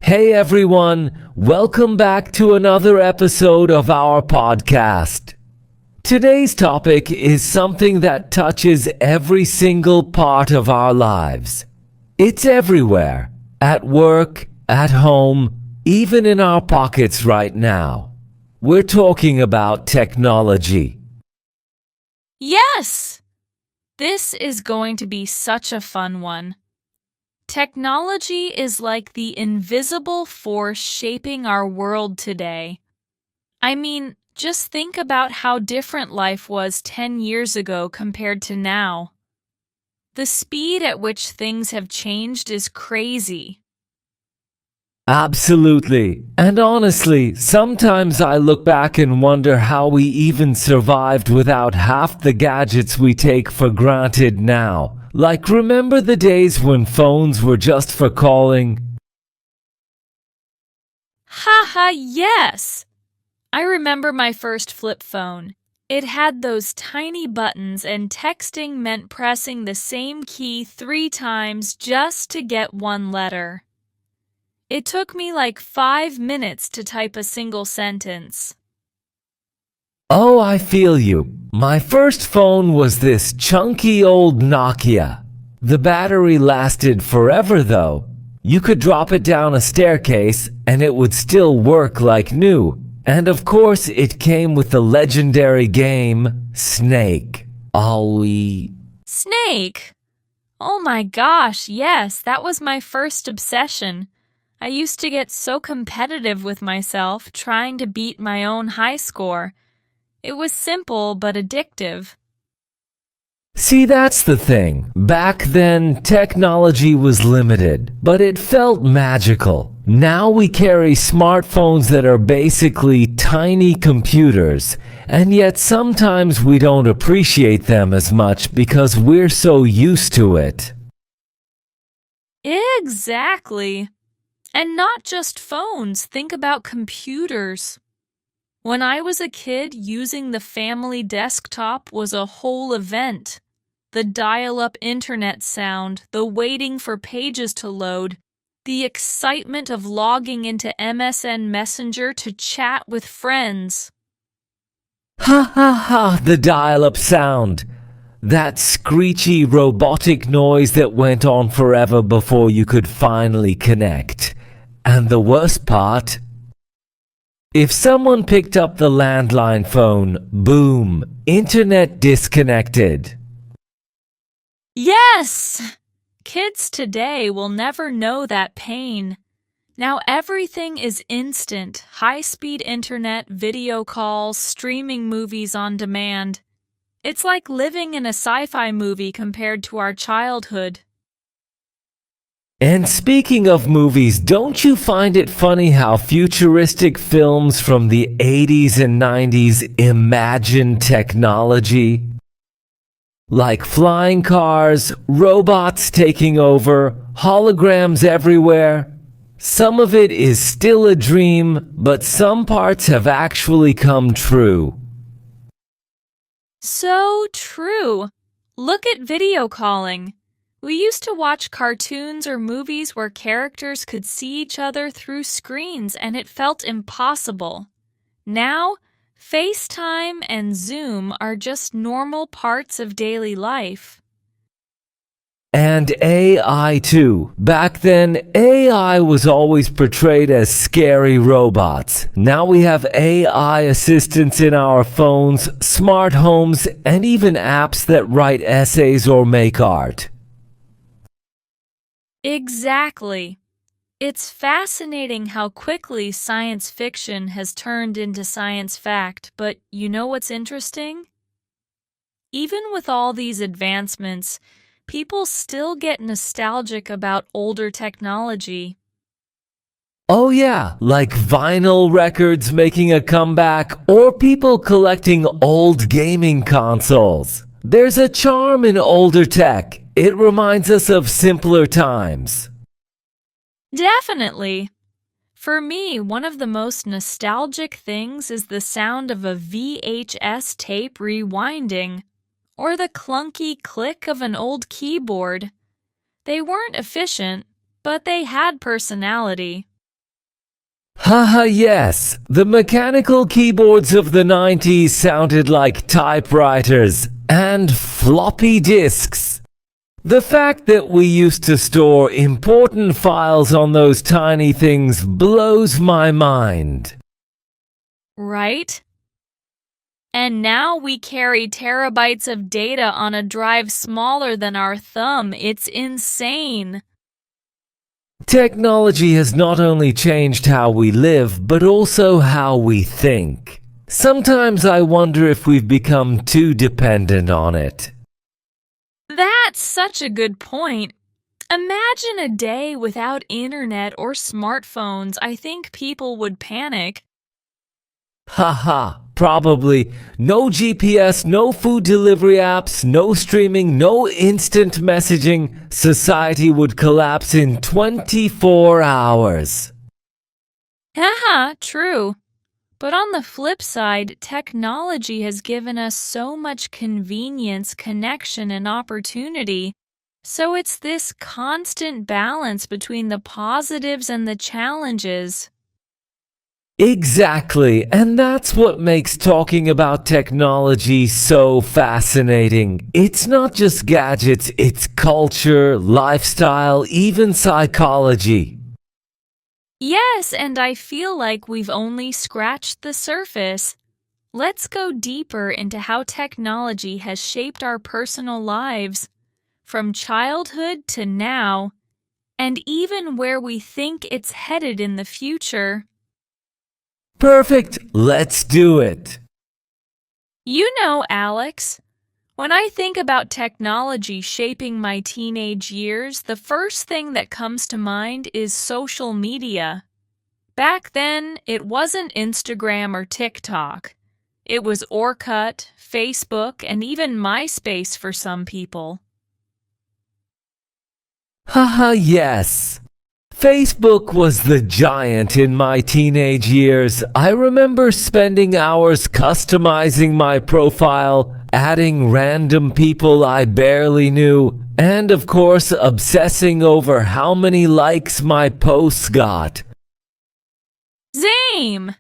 Hey everyone, welcome back to another episode of our podcast. Today's topic is something that touches every single part of our lives. It's everywhere, at work, at home, even in our pockets right now. We're talking about technology. Yes! This is going to be such a fun one. Technology is like the invisible force shaping our world today. I mean, just think about how different life was 10 years ago compared to now. The speed at which things have changed is crazy. Absolutely. And honestly, sometimes I look back and wonder how we even survived without half the gadgets we take for granted now. Like, remember the days when phones were just for calling? Haha, yes! I remember my first flip phone. It had those tiny buttons, and texting meant pressing the same key 3 times just to get one letter. It took me like 5 minutes to type a single sentence. Oh, I feel you. My first phone was this chunky old Nokia. The battery lasted forever though. You could drop it down a staircase and it would still work like new. And of course, it came with the legendary game Snake. Snake! Oh my gosh, yes, that was my first obsession. I used to get so competitive with myself, trying to beat my own high score. It was simple but addictive. See, that's the thing. Back then, technology was limited, but it felt magical. Now we carry smartphones that are basically tiny computers, and yet sometimes we don't appreciate them as much because we're so used to it. Exactly. And not just phones, think about computers. When I was a kid, using the family desktop was a whole event. The dial-up internet sound, the waiting for pages to load, the excitement of logging into MSN Messenger to chat with friends. Ha ha ha, the dial-up sound. That screechy robotic noise that went on forever before you could finally connect. And the worst part, if someone picked up the landline phone, boom, internet disconnected. Yes! Kids today will never know that pain. Now everything is instant, high-speed internet, video calls, streaming movies on demand. It's like living in a sci-fi movie compared to our childhood. And speaking of movies, don't you find it funny how futuristic films from the 80s and 90s imagine technology? Like flying cars, robots taking over, holograms everywhere. Some of it is still a dream, but some parts have actually come true. So true. Look at video calling. We used to watch cartoons or movies where characters could see each other through screens and it felt impossible. Now, FaceTime and Zoom are just normal parts of daily life. And AI too. Back then, AI was always portrayed as scary robots. Now we have AI assistants in our phones, smart homes, and even apps that write essays or make art. Exactly. It's fascinating how quickly science fiction has turned into science fact, but you know what's interesting? Even with all these advancements, people still get nostalgic about older technology. Oh yeah, like vinyl records making a comeback or people collecting old gaming consoles. There's a charm in older tech. It reminds us of simpler times. Definitely. For me, one of the most nostalgic things is the sound of a VHS tape rewinding, or the clunky click of an old keyboard. They weren't efficient, but they had personality. Haha, yes. The mechanical keyboards of the 90s sounded like typewriters and floppy disks. The fact that we used to store important files on those tiny things blows my mind. Right? And now we carry terabytes of data on a drive smaller than our thumb. It's insane. Technology has not only changed how we live, but also how we think. Sometimes I wonder if we've become too dependent on it. That's such a good point. Imagine a day without internet or smartphones. I think people would panic. Haha, probably. No GPS, no food delivery apps, no streaming, no instant messaging. Society would collapse in 24 hours. Haha, true. But on the flip side, technology has given us so much convenience, connection, and opportunity. So it's this constant balance between the positives and the challenges. Exactly, and that's what makes talking about technology so fascinating. It's not just gadgets, it's culture, lifestyle, even psychology. Yes, and I feel like we've only scratched the surface. Let's go deeper into how technology has shaped our personal lives, from childhood to now, and even where we think it's headed in the future. Perfect, let's do it. You know, Alex, when I think about technology shaping my teenage years, the first thing that comes to mind is social media. Back then, it wasn't Instagram or TikTok. It was Orkut, Facebook, and even MySpace for some people. Haha, yes. Facebook was the giant in my teenage years. I remember spending hours customizing my profile, adding random people I barely knew, and of course obsessing over how many likes my posts got. Same!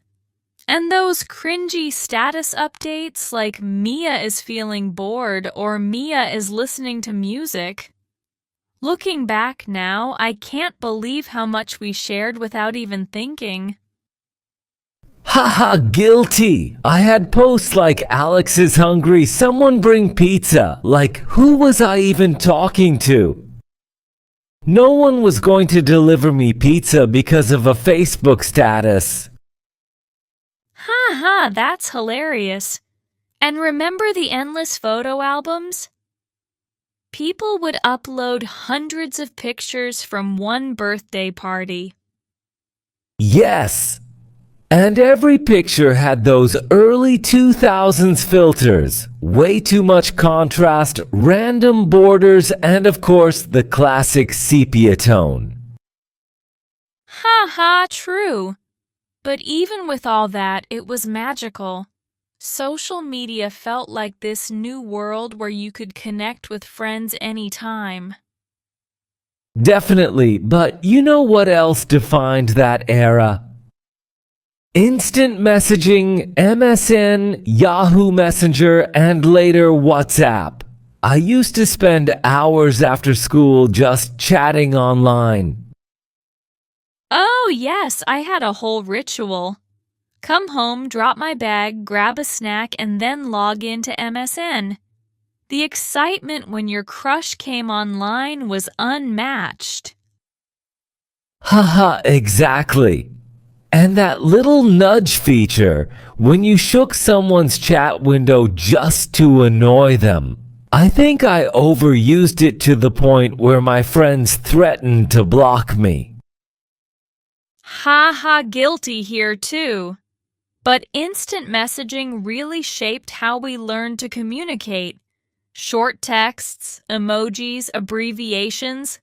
And those cringy status updates like Mia is feeling bored or Mia is listening to music. Looking back now, I can't believe how much we shared without even thinking. Haha, guilty. I had posts like Alex is hungry, someone bring pizza. Like, who was I even talking to? No one was going to deliver me pizza because of a Facebook status. Ha, that's hilarious. And remember the endless photo albums? People would upload hundreds of pictures from one birthday party. Yes. And every picture had those early 2000s filters. Way too much contrast, random borders, and of course the classic sepia tone. Ha, true. But even with all that, it was magical. Social media felt like this new world where you could connect with friends anytime. Definitely, but you know what else defined that era? Instant messaging, MSN, Yahoo Messenger, and later WhatsApp. I used to spend hours after school just chatting online. Oh, yes, I had a whole ritual. Come home, drop my bag, grab a snack, and then log into MSN. The excitement when your crush came online was unmatched. Haha, exactly. And that little nudge feature, when you shook someone's chat window just to annoy them. I think I overused it to the point where my friends threatened to block me. Ha, guilty here too. But instant messaging really shaped how we learned to communicate. Short texts, emojis, abbreviations,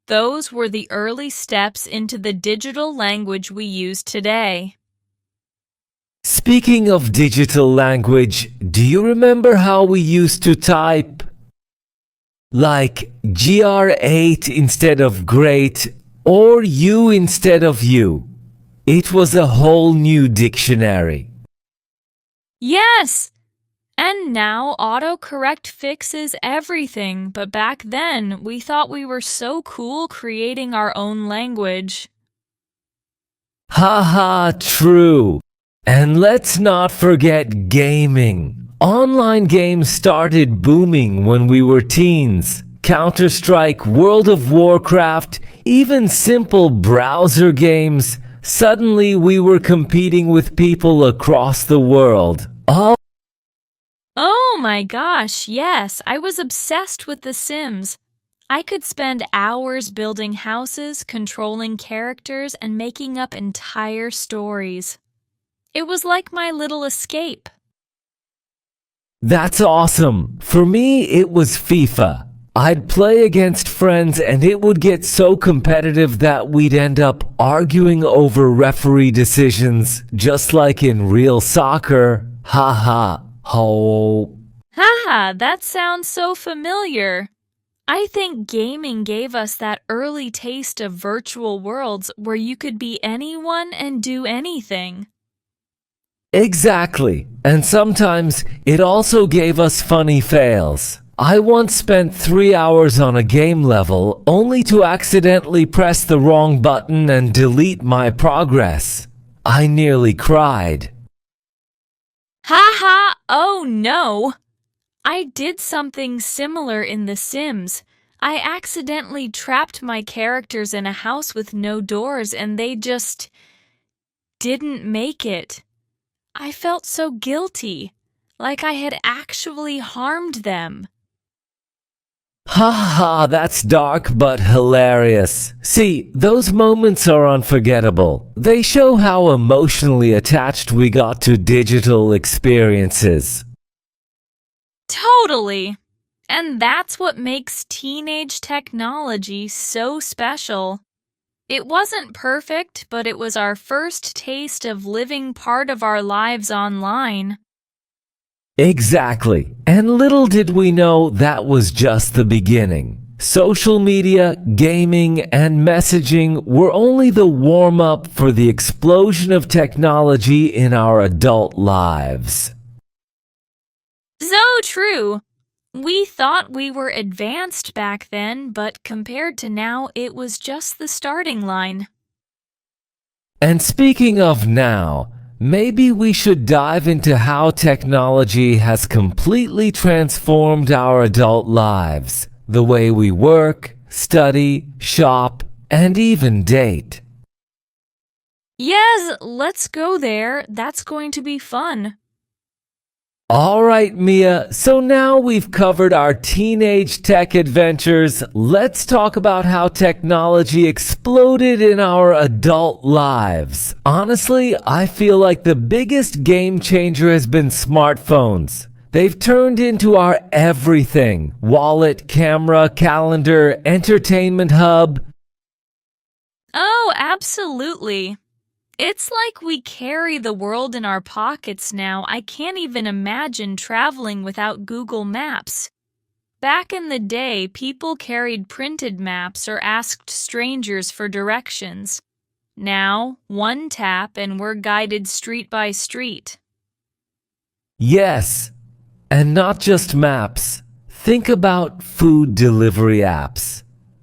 those were the early steps into the digital language we use today. Speaking of digital language, do you remember how we used to type like GR8 instead of great or you instead of you? It was a whole new dictionary. Yes! And now autocorrect fixes everything, but back then we thought we were so cool creating our own language. Haha, true. And let's not forget gaming. Online games started booming when we were teens. Counter-Strike, World of Warcraft, even simple browser games. Suddenly we were competing with people across the world. Oh my gosh, yes, I was obsessed with The Sims. I could spend hours building houses, controlling characters, and making up entire stories. It was like my little escape. That's awesome. For me, it was FIFA. I'd play against friends and it would get so competitive that we'd end up arguing over referee decisions, just like in real soccer. Haha. Ho. Haha, that sounds so familiar. I think gaming gave us that early taste of virtual worlds where you could be anyone and do anything. Exactly. And sometimes it also gave us funny fails. I once spent 3 hours on a game level only to accidentally press the wrong button and delete my progress. I nearly cried. Haha, oh no! I did something similar in The Sims. I accidentally trapped my characters in a house with no doors and they just didn't make it. I felt so guilty, like I had actually harmed them. Haha, that's dark but hilarious. See, those moments are unforgettable. They show how emotionally attached we got to digital experiences. Totally! And that's what makes teenage technology so special. It wasn't perfect, but it was our first taste of living part of our lives online. Exactly. And little did we know that was just the beginning. Social media, gaming, and messaging were only the warm-up for the explosion of technology in our adult lives. So true! We thought we were advanced back then, but compared to now, it was just the starting line. And speaking of now, maybe we should dive into how technology has completely transformed our adult lives, the way we work, study, shop, and even date. Yes, let's go there. That's going to be fun. All right, Mia, so now we've covered our teenage tech adventures. Let's talk about how technology exploded in our adult lives. Honestly, I feel like the biggest game changer has been smartphones. They've turned into our everything: wallet, camera, calendar, entertainment hub. Oh, absolutely. It's like we carry the world in our pockets now. I can't even imagine traveling without Google Maps. Back in the day, people carried printed maps or asked strangers for directions. Now, one tap and we're guided street by street. Yes, and not just maps. Think about food delivery apps.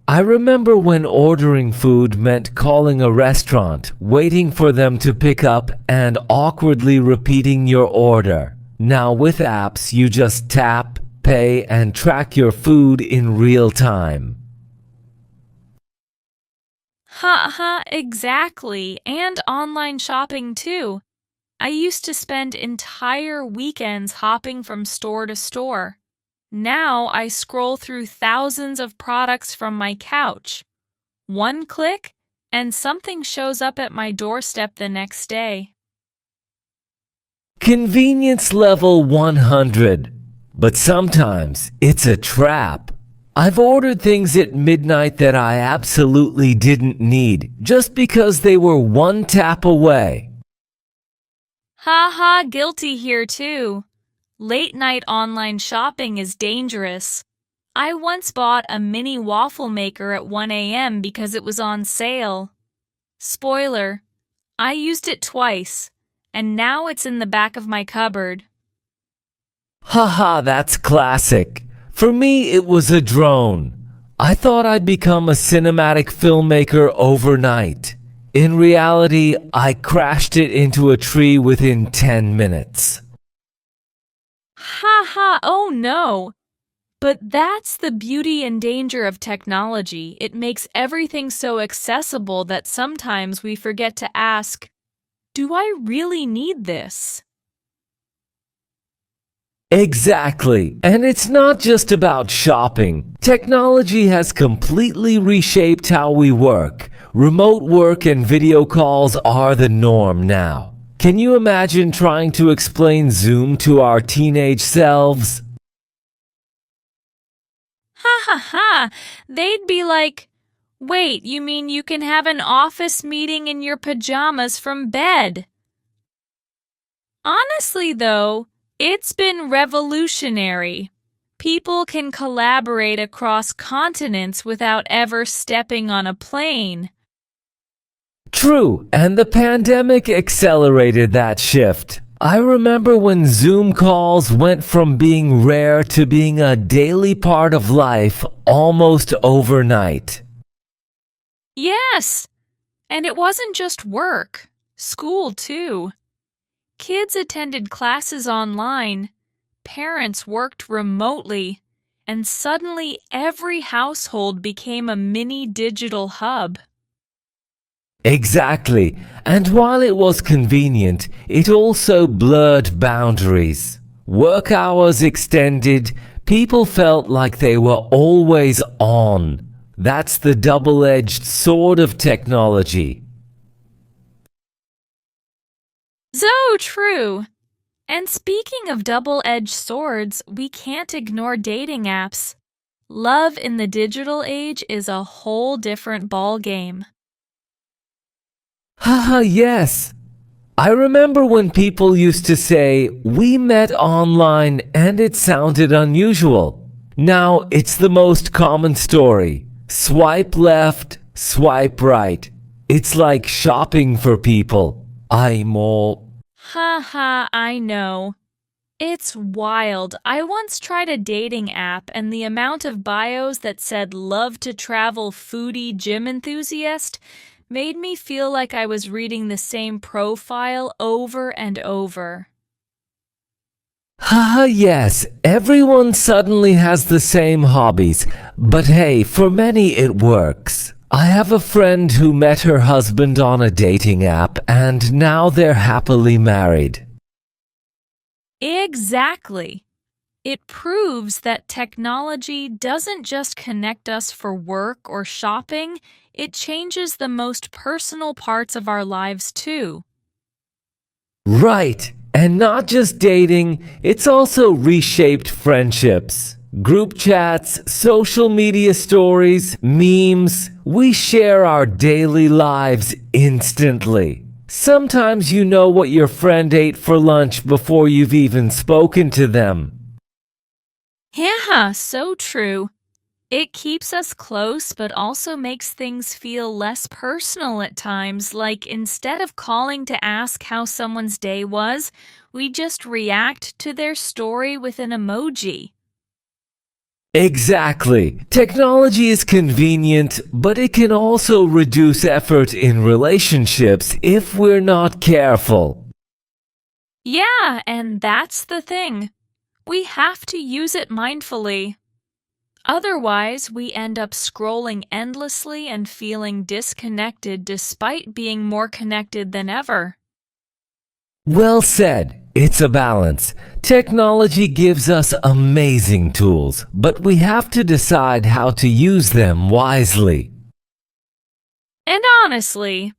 I remember when ordering food meant calling a restaurant, waiting for them to pick up, and awkwardly repeating your order. Now with apps, you just tap, pay, and track your food in real time. Ha, exactly. And online shopping too. I used to spend entire weekends hopping from store to store. Now I scroll through thousands of products from my couch. One click, and something shows up at my doorstep the next day. Convenience level 100. But sometimes it's a trap. I've ordered things at midnight that I absolutely didn't need just because they were one tap away. Ha, guilty here too. Late night online shopping is dangerous. I once bought a mini waffle maker at 1 a.m. because it was on sale. Spoiler, I used it twice, and now it's in the back of my cupboard. Haha, that's classic. For me, it was a drone. I thought I'd become a cinematic filmmaker overnight. In reality, I crashed it into a tree within 10 minutes. Ha ha, oh no! But that's the beauty and danger of technology. It makes everything so accessible that sometimes we forget to ask, do I really need this? Exactly. And it's not just about shopping. Technology has completely reshaped how we work. Remote work and video calls are the norm now. Can you imagine trying to explain Zoom to our teenage selves? Ha ha ha! They'd be like, wait, you mean you can have an office meeting in your pajamas from bed? Honestly, though, it's been revolutionary. People can collaborate across continents without ever stepping on a plane. True, and the pandemic accelerated that shift. I remember when Zoom calls went from being rare to being a daily part of life almost overnight. Yes, and it wasn't just work, school too. Kids attended classes online, parents worked remotely, and suddenly every household became a mini digital hub. Exactly, and while it was convenient, it also blurred boundaries. Work hours extended, people felt like they were always on. That's the double-edged sword of technology. So true! And speaking of double-edged swords, we can't ignore dating apps. Love in the digital age is a whole different ballgame. Haha, yes. I remember when people used to say, we met online, and it sounded unusual. Now it's the most common story. Swipe left, swipe right. It's like shopping for people. I'm all... Haha, I know. It's wild. I once tried a dating app, and the amount of bios that said love to travel foodie gym enthusiast made me feel like I was reading the same profile over and over. Haha, yes, everyone suddenly has the same hobbies. But hey, for many it works. I have a friend who met her husband on a dating app, and now they're happily married. Exactly. It proves that technology doesn't just connect us for work or shopping, it changes the most personal parts of our lives too. Right, and not just dating, it's also reshaped friendships. Group chats, social media stories, memes, we share our daily lives instantly. Sometimes you know what your friend ate for lunch before you've even spoken to them. Yeah, so true. It keeps us close but also makes things feel less personal at times, like instead of calling to ask how someone's day was, we just react to their story with an emoji. Exactly. Technology is convenient, but it can also reduce effort in relationships if we're not careful. Yeah, and that's the thing. We have to use it mindfully. Otherwise, we end up scrolling endlessly and feeling disconnected despite being more connected than ever. Well said. It's a balance. Technology gives us amazing tools, but we have to decide how to use them wisely. And honestly,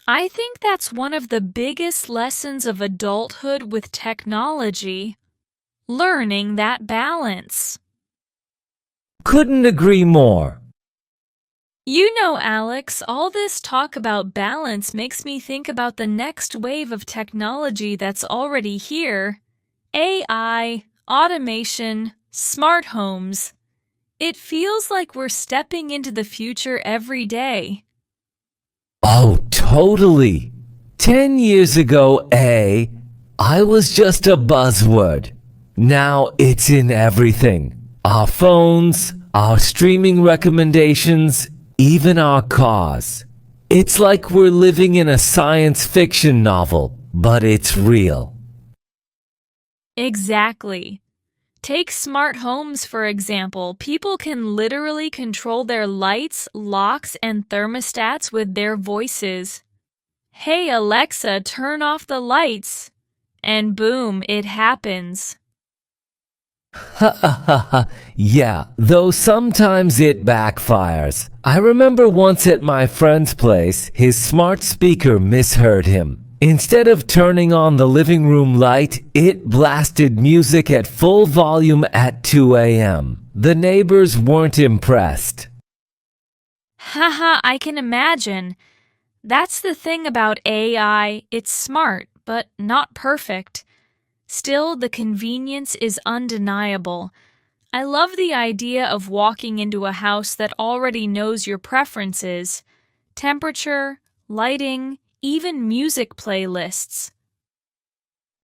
I think that's one of the biggest lessons of adulthood with technology, learning that balance. Couldn't agree more. You know, Alex, all this talk about balance makes me think about the next wave of technology that's already here. AI, automation, smart homes. It feels like we're stepping into the future every day. Oh, totally. 10 years ago, I was just a buzzword. Now it's in everything. Our phones, our streaming recommendations, even our cars. It's like we're living in a science fiction novel, but it's real. Exactly. Take smart homes, for example. People can literally control their lights, locks, and thermostats with their voices. Hey Alexa, turn off the lights. And boom, it happens. Ha ha ha ha. Yeah, though sometimes it backfires. I remember once at my friend's place, his smart speaker misheard him. Instead of turning on the living room light, it blasted music at full volume at 2 a.m. The neighbors weren't impressed. Haha, I can imagine. That's the thing about AI. It's smart, but not perfect. Still, the convenience is undeniable. I love the idea of walking into a house that already knows your preferences, temperature, lighting, even music playlists.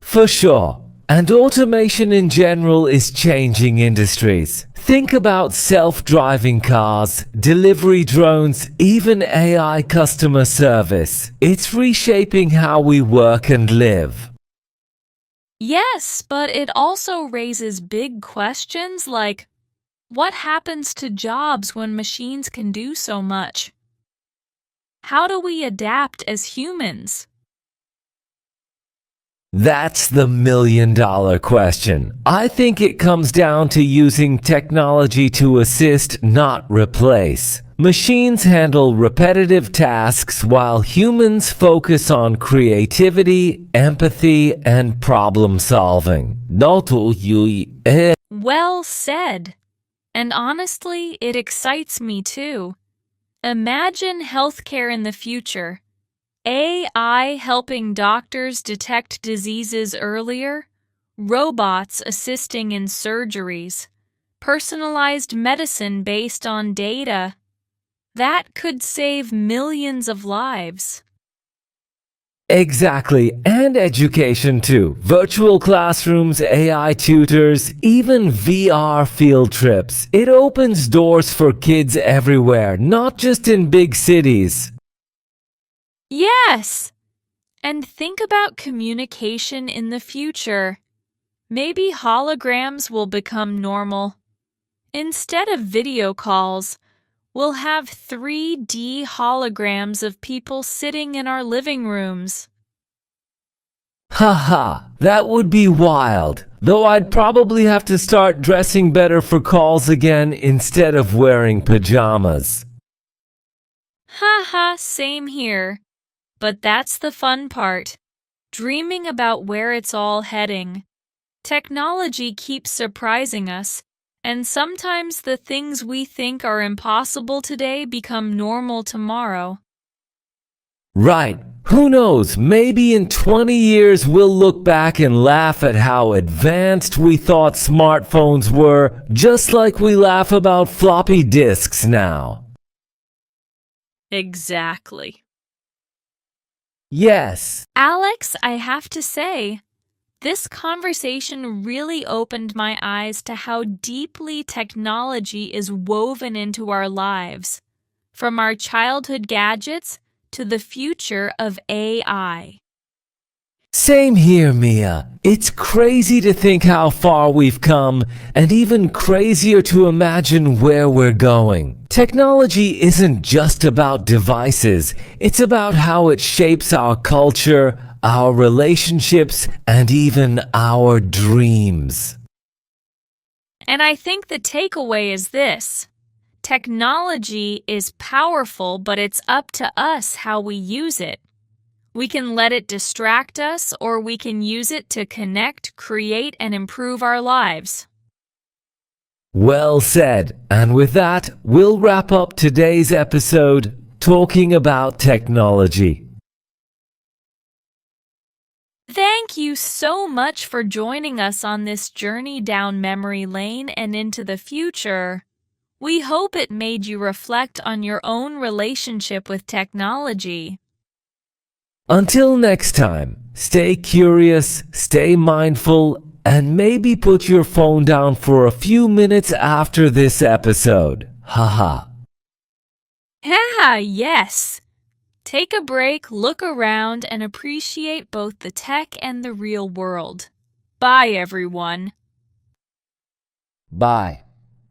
For sure. And automation in general is changing industries. Think about self-driving cars, delivery drones, even AI customer service. It's reshaping how we work and live. Yes, but it also raises big questions like, what happens to jobs when machines can do so much? How do we adapt as humans? That's the million-dollar question. I think it comes down to using technology to assist, not replace. Machines handle repetitive tasks while humans focus on creativity, empathy, and problem solving. Well said. And honestly, it excites me too. Imagine healthcare in the future. AI helping doctors detect diseases earlier, robots assisting in surgeries, personalized medicine based on data. That could save millions of lives. Exactly, and education too. Virtual classrooms, AI tutors, even VR field trips. It opens doors for kids everywhere, not just in big cities. Yes! And think about communication in the future. Maybe holograms will become normal. Instead of video calls, we'll have 3D holograms of people sitting in our living rooms. Haha, that would be wild. Though I'd probably have to start dressing better for calls again instead of wearing pajamas. Haha, same here. But that's the fun part. Dreaming about where it's all heading. Technology keeps surprising us, and sometimes the things we think are impossible today become normal tomorrow. Right. Who knows? Maybe in 20 years we'll look back and laugh at how advanced we thought smartphones were, just like we laugh about floppy disks now. Exactly. Yes. Alex, I have to say, this conversation really opened my eyes to how deeply technology is woven into our lives, from our childhood gadgets to the future of AI. Same here, Mia. It's crazy to think how far we've come, and even crazier to imagine where we're going. Technology isn't just about devices, it's about how it shapes our culture, our relationships, and even our dreams. And I think the takeaway is this. Technology is powerful, but it's up to us how we use it. We can let it distract us, or we can use it to connect, create, and improve our lives. Well said. And with that, we'll wrap up today's episode talking about technology. Thank you so much for joining us on this journey down memory lane and into the future. We hope it made you reflect on your own relationship with technology. Until next time, stay curious, stay mindful, and maybe put your phone down for a few minutes after this episode. Haha. Ah, yes. Take a break, look around, and appreciate both the tech and the real world. Bye, everyone. Bye.